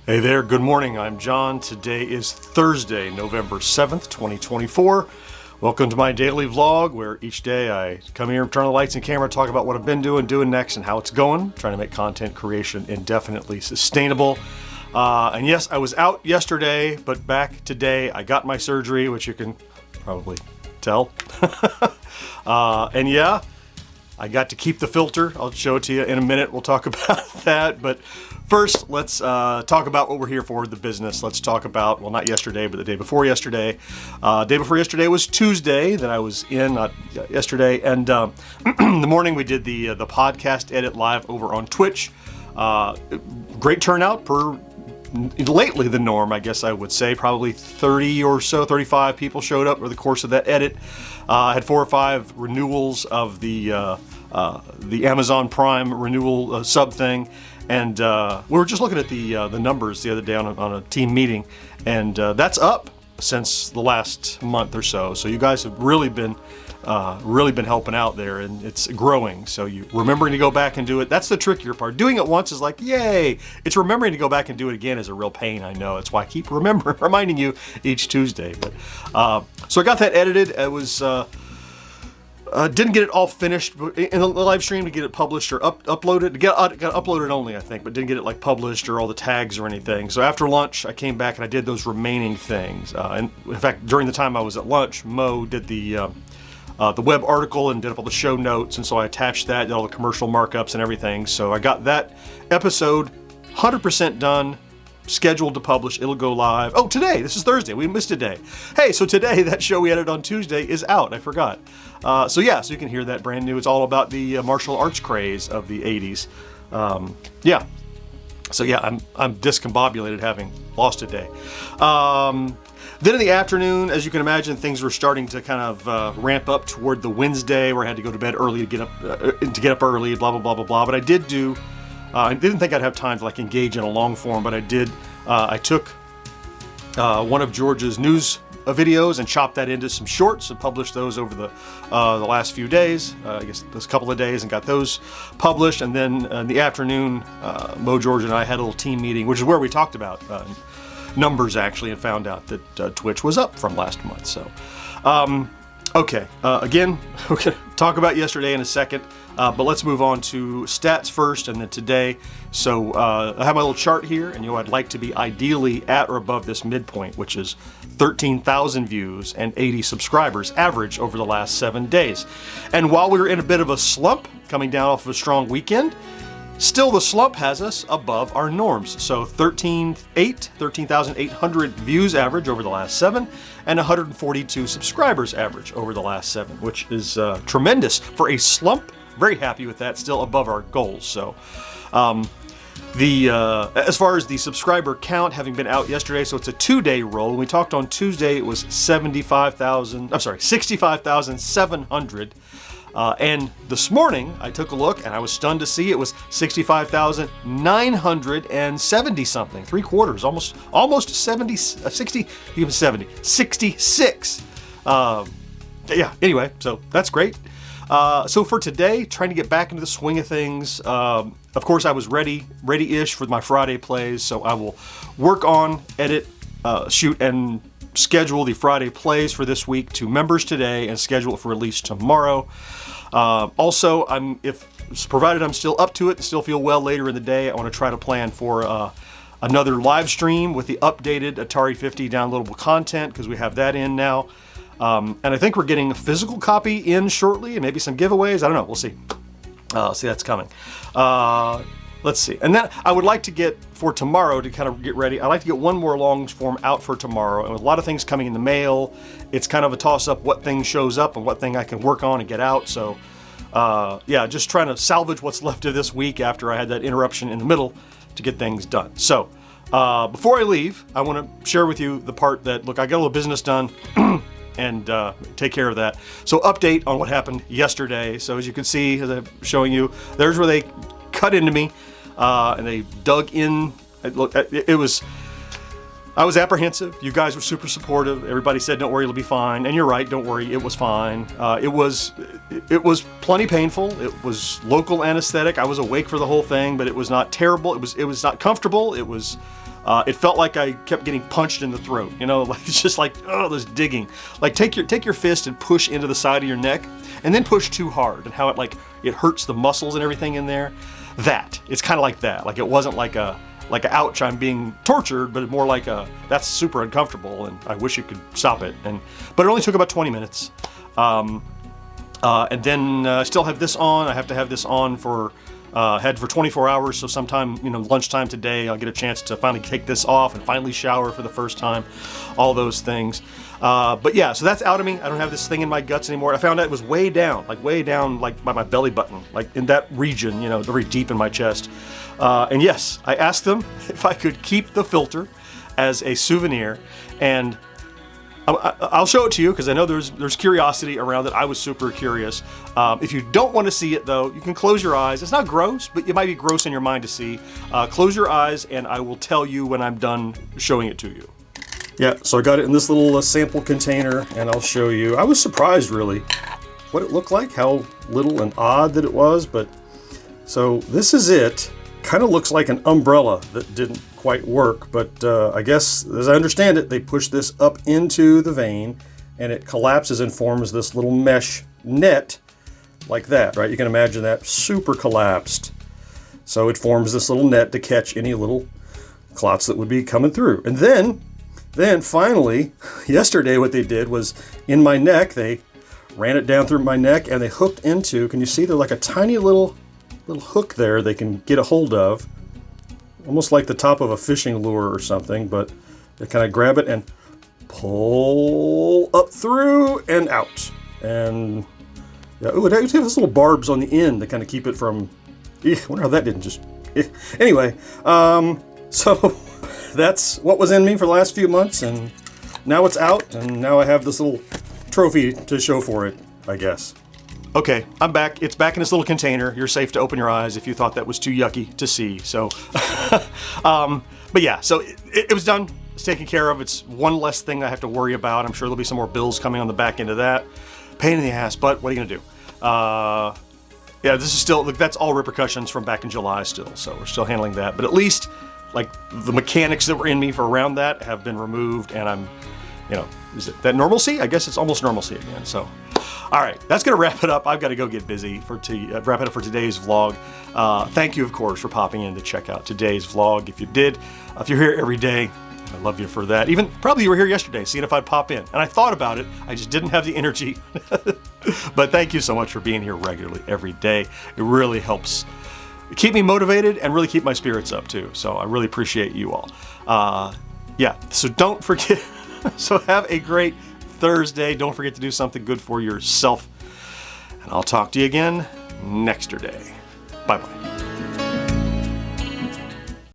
Hey there, good morning. I'm John. Today is Thursday, November 7th, 2024. Welcome to my daily vlog where each day I come here, turn on the lights and camera, talk about what I've been doing next, and how it's going. Trying to make content creation indefinitely sustainable. And yes, I was out yesterday, but back today. I got my surgery, which you can probably tell. And yeah, I got to keep the filter. I'll show it to you in a minute. We'll talk about that. But first, let's talk about what we're here for, the business. Let's talk about, well, not yesterday, but the day before yesterday. Day before yesterday was Tuesday that I was in, not yesterday. And in the morning, we did the podcast edit live over on Twitch. Great turnout per lately the norm, I guess I would say. Probably 30 or so, 35 people showed up over the course of that edit. I had 4 or 5 renewals of the Amazon Prime renewal sub thing. And we were just looking at the numbers the other day on a team meeting, and that's up since the last month or so. So you guys have really been helping out there, and it's growing. So you remembering to go back and do it. That's the trickier part. Doing it once is like, yay! It's remembering to go back and do it again is a real pain. I know. That's why I keep reminding you each Tuesday. But so I got that edited. It was. Didn't get it all finished in the live stream to get it published or uploaded. Got uploaded only, I think, but didn't get it like published or all the tags or anything. So after lunch, I came back and I did those remaining things. And in fact, during the time I was at lunch, Mo did the web article and did up all the show notes, and so I attached that, did all the commercial markups and everything. So I got that episode 100% done. Scheduled to publish. It'll go live. Oh, today. This is Thursday. We missed a day. Hey, so today, that show we edited on Tuesday is out. I forgot. So you can hear that brand new. It's all about the martial arts craze of the 80s. Yeah. So yeah, I'm discombobulated having lost a day. Then in the afternoon, as you can imagine, things were starting to kind of ramp up toward the Wednesday where I had to go to bed early to get up early, blah, blah, blah, blah, blah. But I did do... I didn't think I'd have time to like engage in a long form, but I did. I took one of George's news videos and chopped that into some shorts and published those over the last few days. I guess this couple of days, and got those published. And then in the afternoon, Mo, George, and I had a little team meeting, which is where we talked about numbers actually, and found out that Twitch was up from last month. So, okay. Again, we're gonna talk about yesterday in a second. But let's move on to stats first, and then today. So I have my little chart here, and I'd like to be ideally at or above this midpoint, which is 13,000 views and 80 subscribers average over the last 7 days. And while we were in a bit of a slump, coming down off of a strong weekend, still the slump has us above our norms. So 13,800 views average over the last 7, and 142 subscribers average over the last 7, which is tremendous for a slump. Very happy with that, still above our goals. So as far as the subscriber count, having been out yesterday, so it's a 2-day roll. When we talked on Tuesday, it was 65,700. And this morning, I took a look, and I was stunned to see it was 65,970 something, 3/4, almost 70, 60, even 70, 66. Yeah, anyway, so that's great. So for today, trying to get back into the swing of things. Of course, I was ready-ish for my Friday plays, so I will work on, edit, shoot, and schedule the Friday plays for this week to members today and schedule it for release tomorrow. Also, provided I'm still up to it and still feel well later in the day, I want to try to plan for another live stream with the updated Atari 50 downloadable content, because we have that in now. And I think we're getting a physical copy in shortly, and maybe some giveaways. I don't know. We'll see. See, that's coming. Let's see. And then I would like to get, for tomorrow, to kind of get ready, I'd like to get one more long form out for tomorrow. And with a lot of things coming in the mail, it's kind of a toss-up what thing shows up and what thing I can work on and get out. So, yeah, just trying to salvage what's left of this week after I had that interruption in the middle to get things done. So, before I leave, I want to share with you the part that, look, I got a little business done. And take care of that. So update on what happened yesterday. So as you can see, as I'm showing you, there's where they cut into me and they dug in. Look, I was apprehensive. You guys were super supportive. Everybody said, "Don't worry, it'll be fine." And you're right. Don't worry, it was fine. It was plenty painful. It was local anesthetic. I was awake for the whole thing, but it was not terrible. It was not comfortable. It was It felt like I kept getting punched in the throat, you know, like it's just like, oh, this digging. Like take your fist and push into the side of your neck, and then push too hard, and how it hurts the muscles and everything in there. It's kind of like that. Like it wasn't like a ouch, I'm being tortured, but more like that's super uncomfortable, and I wish you could stop it. But it only took about 20 minutes. And then I still have this on. I have to have this on for had for 24 hours. So sometime, lunchtime today, I'll get a chance to finally take this off and finally shower for the first time. All those things. But yeah, so that's out of me. I don't have this thing in my guts anymore. I found out it was way down, like by my belly button, like in that region, very deep in my chest. And yes, I asked them if I could keep the filter as a souvenir, and I'll show it to you because I know there's curiosity around it. I was super curious. If you don't want to see it though, you can close your eyes. It's not gross, but it might be gross in your mind to see. Close your eyes and I will tell you when I'm done showing it to you. Yeah, so I got it in this little sample container and I'll show you. I was surprised really what it looked like, how little and odd that it was, but so this is it. Kind of looks like an umbrella that didn't quite work, but I guess, as I understand it, they push this up into the vein and it collapses and forms this little mesh net like that, right? You can imagine that super collapsed. So it forms this little net to catch any little clots that would be coming through. And then finally, yesterday what they did was in my neck, they ran it down through my neck and they hooked into, can you see they're like a tiny little hook there they can get a hold of, almost like the top of a fishing lure or something, but they kind of grab it and pull up through and out. And yeah, it has those little barbs on the end to kind of keep it from, I wonder how that didn't just, anyway, so that's what was in me for the last few months, and now it's out, and now I have this little trophy to show for it, I guess. Okay, I'm back. It's back in this little container. You're safe to open your eyes if you thought that was too yucky to see. So, but yeah, so it was done. It's taken care of. It's one less thing I have to worry about. I'm sure there'll be some more bills coming on the back end of that. Pain in the ass, but what are you gonna do? Yeah, this is still, that's all repercussions from back in July still. So we're still handling that, but at least like the mechanics that were in me for around that have been removed, and I'm, is it that normalcy? I guess it's almost normalcy again. So. All right, that's going to wrap it up. I've got to go get busy wrap it up for today's vlog. Thank you, of course, for popping in to check out today's vlog. If you're here every day, I love you for that. Even probably you were here yesterday, seeing if I'd pop in. And I thought about it. I just didn't have the energy. But thank you so much for being here regularly every day. It really helps keep me motivated and really keep my spirits up, too. So I really appreciate you all. Yeah, so don't forget. So have a great Thursday. Don't forget to do something good for yourself. And I'll talk to you again next day. Bye-bye.